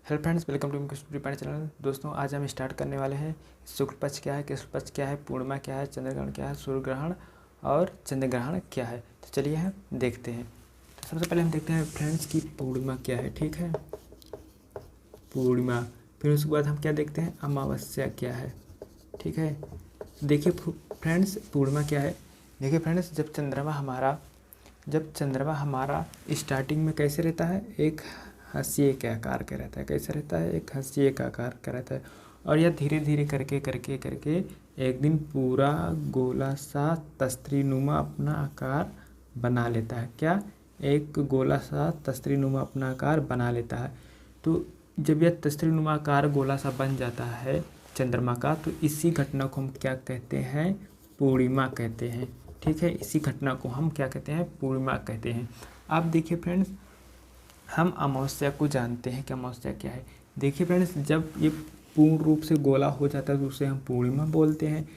Hello friends, welcome to YouTube channel. दोस्तों, आज हम स्टार्ट करने वाले हैं शुक्ल पक्ष क्या है, कृष्ण पक्ष क्या है, पूर्णिमा क्या है, चंद्रग्रहण क्या है, सूर्य ग्रहण और चंद्रग्रहण क्या है। तो चलिए हम देखते हैं। तो सबसे पहले हम देखते हैं फ्रेंड्स की पूर्णिमा क्या है। ठीक है, पूर्णिमा। फिर उसके बाद हम क्या देखते हैं, अमावस्या क्या है। ठीक है, देखिए फ्रेंड्स पूर्णिमा क्या है। देखिए फ्रेंड्स, जब चंद्रमा हमारा स्टार्टिंग में कैसे रहता है, एक हाशिए के आकार का रहता है। कैसे रहता है, एक हाशिए का आकार का रहता है। और यह धीरे धीरे करके करके करके एक दिन पूरा गोला सा तस्त्रीनुमा अपना आकार बना लेता है। क्या, एक गोला सा तस्त्रीनुमा अपना आकार बना लेता है। तो जब यह तस्त्रीनुमा आकार गोला सा बन जाता है चंद्रमा का, तो इसी घटना को हम क्या कहते हैं, पूर्णिमा कहते हैं। ठीक है, इसी घटना को हम क्या कहते हैं, पूर्णिमा कहते हैं। आप देखिए फ्रेंड्स, हम अमावस्या को जानते हैं कि अमावस्या क्या है। देखिए फ्रेंड्स, जब ये पूर्ण रूप से गोला हो जाता है तो उसे हम पूर्णिमा बोलते हैं।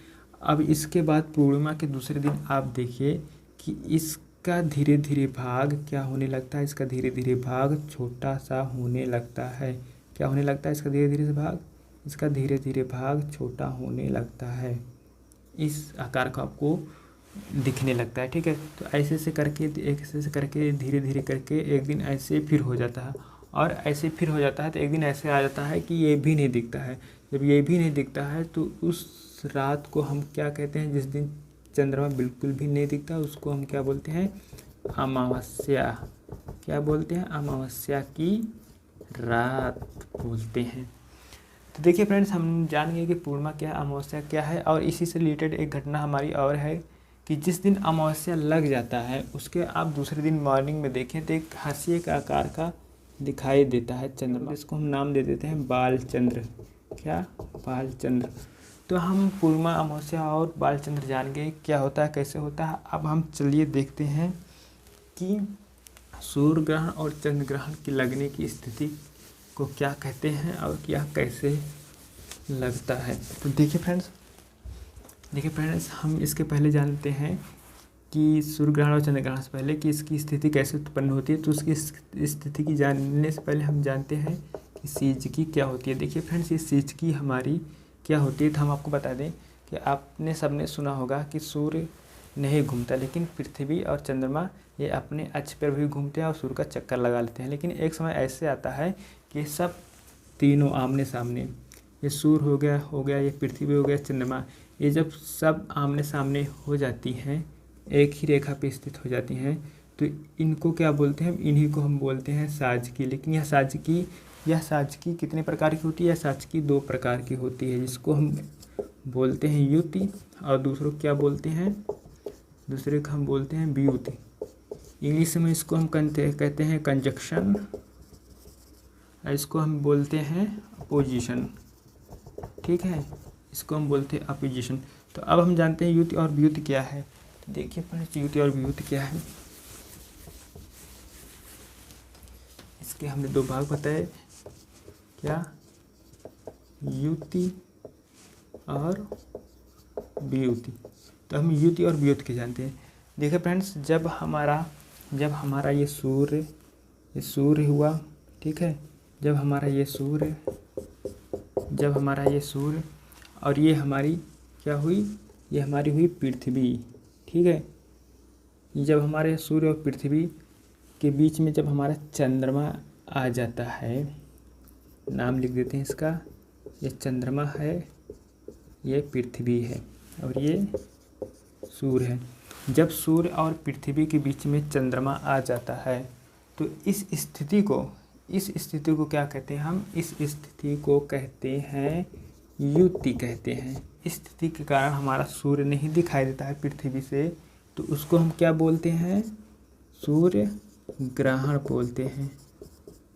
अब इसके बाद पूर्णिमा के दूसरे दिन आप देखिए कि इसका धीरे धीरे भाग क्या होने लगता है, इसका धीरे धीरे भाग छोटा सा होने लगता है। क्या होने लगता है, इसका धीरे धीरे से भाग, इसका धीरे धीरे भाग छोटा होने लगता है। इस आकार का आपको दिखने लगता है। ठीक है, तो ऐसे से करके धीरे धीरे करके एक दिन ऐसे फिर हो जाता है, और ऐसे फिर हो जाता है तो एक दिन ऐसे आ जाता है कि ये भी नहीं दिखता है। जब ये भी नहीं दिखता है तो उस रात को हम क्या कहते हैं, जिस दिन चंद्रमा बिल्कुल भी नहीं दिखता उसको हम क्या बोलते हैं, अमावस्या। क्या बोलते हैं, अमावस्या की रात बोलते हैं। तो देखिए फ्रेंड्स, हम जान गए कि पूर्णिमा क्या है, अमावस्या क्या है। और इसी से रिलेटेड एक घटना हमारी और है कि जिस दिन अमावस्या लग जाता है उसके आप दूसरे दिन मॉर्निंग में देखें तो एक हाशिए का आकार का दिखाई देता है चंद्रमा। इसको हम नाम दे देते हैं बालचंद्र। क्या, बालचंद्र। तो हम पूर्णिमा, अमावस्या और बालचंद्र जान गए क्या होता है, कैसे होता है। अब हम चलिए देखते हैं कि सूर्य ग्रहण और चंद्र ग्रहण की लगने की स्थिति को क्या कहते हैं और क्या कैसे लगता है। तो देखिए फ्रेंड्स, हम इसके पहले जानते हैं कि सूर्य ग्रहण और चंद्र ग्रहण से पहले कि इसकी स्थिति कैसे उत्पन्न होती है। तो उसकी स्थिति की जानने से पहले हम जानते हैं कि सीजकी क्या होती है। देखिए फ्रेंड्स, ये सीजकी हमारी क्या होती है। तो हम आपको बता दें कि आपने सबने सुना होगा कि सूर्य नहीं घूमता, लेकिन पृथ्वी और चंद्रमा ये अपने अक्ष पर भी घूमते हैं और सूर्य का चक्कर लगा लेते हैं। लेकिन एक समय ऐसे आता है कि सब तीनों आमने सामने, ये सूर्य हो गया, ये पृथ्वी हो गया, चंद्रमा, ये जब सब आमने सामने हो जाती हैं, एक ही रेखा पे स्थित हो जाती हैं, तो इनको क्या बोलते हैं, इन्हीं को हम बोलते हैं साजकी। लेकिन यह साजकी कितने प्रकार की होती है, यह साजकी दो प्रकार की होती है, जिसको हम बोलते हैं युति और दूसरों क्या बोलते हैं, दूसरे को हम बोलते हैं वियुति। इंग्लिश में इसको हम कहते हैं कंजक्शन, इसको हम बोलते हैं अपोजिशन। ठीक है, इसको हम बोलते हैं अपोजिशन। तो अब हम जानते हैं युति और वियुति क्या है। तो देखिए फ्रेंड्स, युति और वियुति क्या है। इसके हमने दो भाग बताए, क्या, युति और वियुति। तो हम युति और वियुति के जानते हैं। देखिए फ्रेंड्स, जब हमारा ये सूर्य हुआ, ठीक है, जब हमारा ये सूर्य और ये हमारी क्या हुई, ये हमारी हुई पृथ्वी। ठीक है, जब हमारे सूर्य और पृथ्वी के बीच में जब हमारा चंद्रमा आ जाता है, नाम लिख देते हैं इसका, ये चंद्रमा है, ये पृथ्वी है और ये सूर्य है। जब सूर्य और पृथ्वी के बीच में चंद्रमा आ जाता है तो इस स्थिति को क्या कहते हैं, हम इस स्थिति को कहते हैं युति कहते हैं। इस स्थिति के कारण हमारा सूर्य नहीं दिखाई देता है पृथ्वी से, तो उसको हम क्या बोलते हैं, सूर्य ग्रहण बोलते हैं,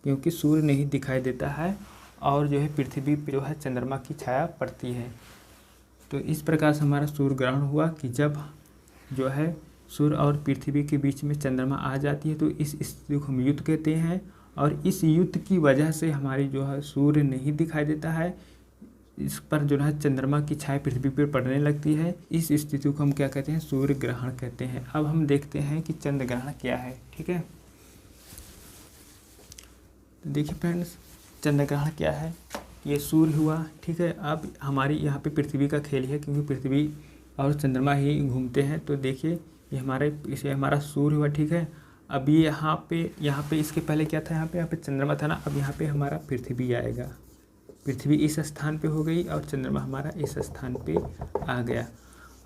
क्योंकि सूर्य नहीं दिखाई देता है और जो है पृथ्वी पे जो है चंद्रमा की छाया पड़ती है। तो इस प्रकार से हमारा सूर्य ग्रहण हुआ कि जब जो है सूर्य और पृथ्वी के बीच में चंद्रमा आ जाती है, तो इस स्थिति को हम युति कहते हैं। और इस युति की वजह से हमारी जो है सूर्य नहीं दिखाई देता है, इस पर जो है चंद्रमा की छाया पृथ्वी पर पड़ने लगती है। इस स्थिति को हम क्या कहते हैं, सूर्य ग्रहण कहते हैं। अब हम देखते हैं कि चंद्र ग्रहण क्या है। ठीक है, तो देखिए फ्रेंड्स, चंद्र ग्रहण क्या है, ये सूर्य हुआ, ठीक है। अब हमारी यहाँ पे पृथ्वी का खेल है, क्योंकि पृथ्वी और चंद्रमा ही घूमते हैं। तो देखिए इसे हमारा सूर्य हुआ, ठीक है। अब ये यहाँ पे इसके पहले क्या था, यहाँ पे चंद्रमा था ना। अब यहाँ पे हमारा पृथ्वी आएगा, पृथ्वी इस स्थान पे हो गई और चंद्रमा हमारा इस स्थान पे आ गया।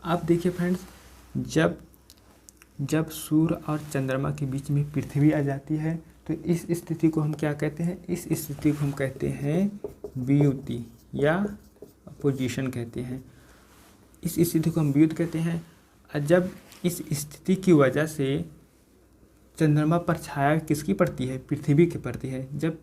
अब देखिए फ्रेंड्स, जब सूर्य और चंद्रमा के बीच में पृथ्वी आ जाती है तो इस स्थिति को हम क्या कहते हैं, इस स्थिति को हम कहते हैं वियुति या पोजीशन कहते हैं। इस स्थिति को हम वियुति कहते हैं। और जब इस स्थिति की वजह से चंद्रमा पर छाया किसकी पड़ती है, पृथ्वी की पड़ती है। जब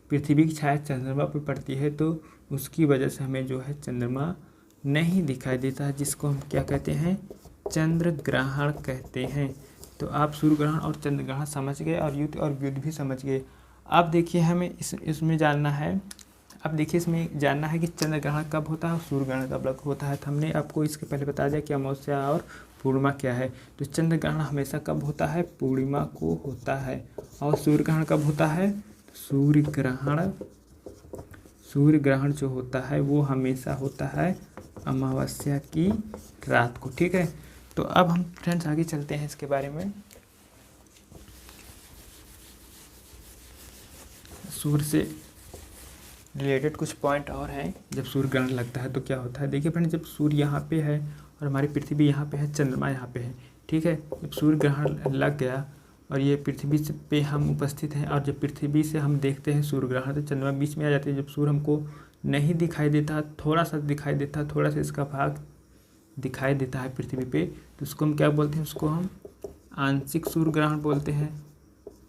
पृथ्वी की छाया चंद्रमा पर पड़ती है तो उसकी वजह से हमें जो है चंद्रमा नहीं दिखाई देता है, जिसको हम क्या कहते हैं, चंद्र ग्रहण कहते हैं। तो आप सूर्य ग्रहण और चंद्र ग्रहण समझ गए और युति और व्युति भी समझ गए। अब देखिए हमें इसमें जानना है, इसमें जानना है कि चंद्र ग्रहण कब होता है और सूर्य ग्रहण कब होता है। तो हमने आपको इसके पहले बता दिया कि अमावस्या और पूर्णिमा क्या है। तो चंद्र ग्रहण हमेशा कब होता है, पूर्णिमा को होता है। और सूर्य ग्रहण कब होता है, सूर्य ग्रहण जो होता है वो हमेशा होता है अमावस्या की रात को, ठीक है। तो अब हम फ्रेंड्स आगे चलते हैं इसके बारे में। सूर्य से रिलेटेड कुछ पॉइंट और हैं। जब सूर्य ग्रहण लगता है तो क्या होता है, देखिए फ्रेंड्स, जब सूर्य यहाँ पे है और हमारी पृथ्वी यहाँ पे है, चंद्रमा यहाँ पे है, ठीक है। जब सूर्य ग्रहण लग गया और ये पृथ्वी पे हम उपस्थित हैं और जब पृथ्वी से हम देखते हैं सूर्य ग्रहण तो चंद्रमा बीच में आ जाती है। जब सूर्य हमको नहीं दिखाई देता, थोड़ा सा दिखाई देता, थोड़ा सा इसका भाग दिखाई देता है पृथ्वी पे, तो उसको हम क्या बोलते हैं, उसको हम आंशिक सूर्य ग्रहण बोलते हैं,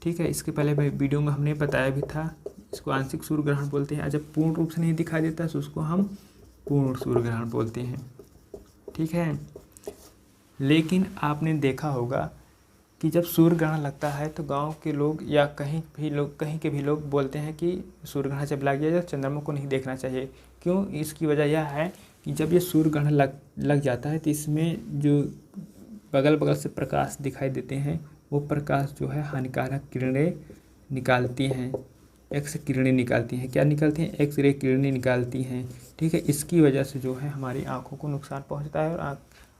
ठीक है। इसके पहले वीडियो में हमने बताया भी था, इसको आंशिक सूर्य ग्रहण बोलते हैं। और जब पूर्ण रूप से नहीं दिखाई देता तो उसको हम पूर्ण सूर्य ग्रहण बोलते हैं, ठीक है। लेकिन आपने देखा होगा कि जब सूर्य ग्रहण लगता है तो गांव के लोग या कहीं के भी लोग बोलते हैं कि सूर्य ग्रहण जब लग गया तो चंद्रमा को नहीं देखना चाहिए। क्यों, इसकी वजह यह है कि जब ये सूर्य ग्रहण लग जाता है तो इसमें जो बगल से प्रकाश दिखाई देते हैं वो प्रकाश जो है हानिकारक किरणें निकालती हैं, एक्स किरणें निकालती हैं। क्या निकालती हैं, एक्स रे किरणें निकालती हैं, ठीक है। इसकी वजह से जो है हमारी आँखों को नुकसान पहुँचता है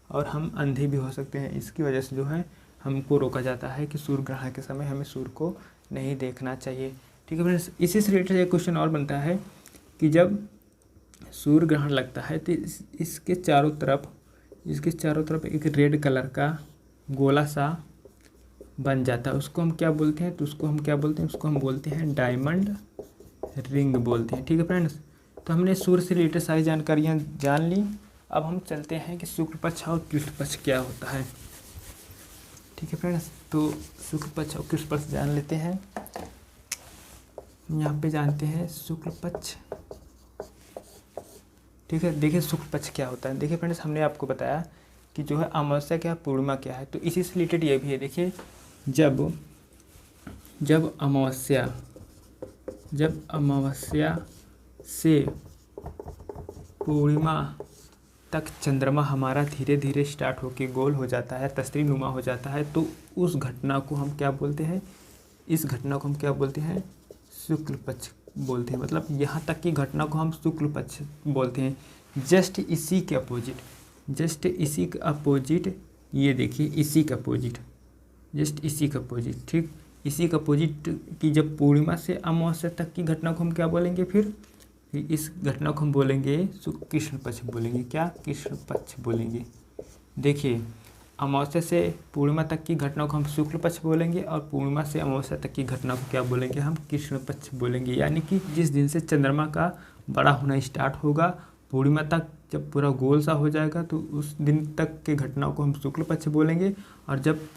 और हम अंधे भी हो सकते हैं। इसकी वजह से जो है हमको रोका जाता है कि सूर्य ग्रहण के समय हमें सूर्य को नहीं देखना चाहिए, ठीक है फ्रेंड्स। इसी से रिलेटेड एक क्वेश्चन और बनता है कि जब सूर्य ग्रहण लगता है तो इसके चारों तरफ एक रेड कलर का गोला सा बन जाता है, उसको हम क्या बोलते हैं, तो उसको हम बोलते हैं डायमंड रिंग बोलते हैं, ठीक है फ्रेंड्स। तो हमने सूर्य से रिलेटेड सारी जानकारियाँ जान ली। अब हम चलते हैं कि शुक्ल पक्ष और कृष्ण पक्ष क्या होता है, ठीक है फ्रेंड्स। तो शुक्ल पक्ष और कृष्ण पक्ष जान लेते हैं। यहाँ पे जानते हैं शुक्ल पक्ष, ठीक है। देखिए शुक्ल पक्ष क्या होता है। देखिए फ्रेंड्स, हमने आपको बताया कि जो है अमावस्या क्या है, पूर्णिमा क्या है। तो इसी से रिलेटेड ये भी है। देखिए जब अमावस्या से पूर्णिमा तक चंद्रमा हमारा धीरे धीरे स्टार्ट होके गोल हो जाता है, तस्वीर नुमा हो जाता है, तो उस घटना को हम क्या बोलते हैं, इस घटना को हम क्या बोलते हैं, शुक्ल पक्ष बोलते हैं। मतलब यहाँ तक की घटना को हम शुक्ल पक्ष बोलते हैं। जस्ट इसी के अपोजिट ये देखिए, इसी का अपोजिट, जस्ट इसी का अपोजिट, ठीक। इसी का अपोजिट की जब पूर्णिमा से अमावस्या तक की घटना को हम क्या बोलेंगे, फिर इस घटना को हम बोलेंगे कृष्ण पक्ष बोलेंगे। क्या, कृष्ण पक्ष बोलेंगे। देखिए अमावस्या से पूर्णिमा तक की घटना को हम शुक्ल पक्ष बोलेंगे और पूर्णिमा से अमावस्या तक की घटना को क्या बोलेंगे, हम कृष्ण पक्ष बोलेंगे। यानी कि जिस दिन से चंद्रमा का बड़ा होना स्टार्ट होगा, पूर्णिमा तक जब पूरा गोल सा हो जाएगा तो उस दिन तक के घटना को हम शुक्ल पक्ष बोलेंगे। और जब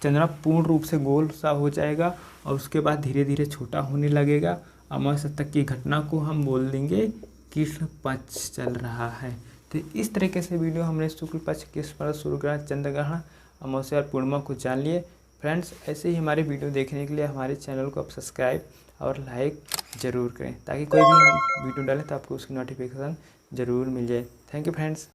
चंद्रमा पूर्ण रूप से गोल सा हो जाएगा और उसके बाद धीरे धीरे छोटा होने लगेगा, अमावस्या तक की घटना को हम बोल देंगे कृष्ण पक्ष चल रहा है। तो इस तरीके से वीडियो हमने शुक्ल पक्ष, कृष्ण पक्ष, सूर्य ग्रहण, चंद्र ग्रहण, अमावस्या और पूर्णिमा को जान लिए। फ्रेंड्स, ऐसे ही हमारे वीडियो देखने के लिए हमारे चैनल को आप सब्सक्राइब और लाइक ज़रूर करें, ताकि कोई भी हम वीडियो डालें तो आपको उसकी नोटिफिकेशन ज़रूर मिल जाए। Thank you friends.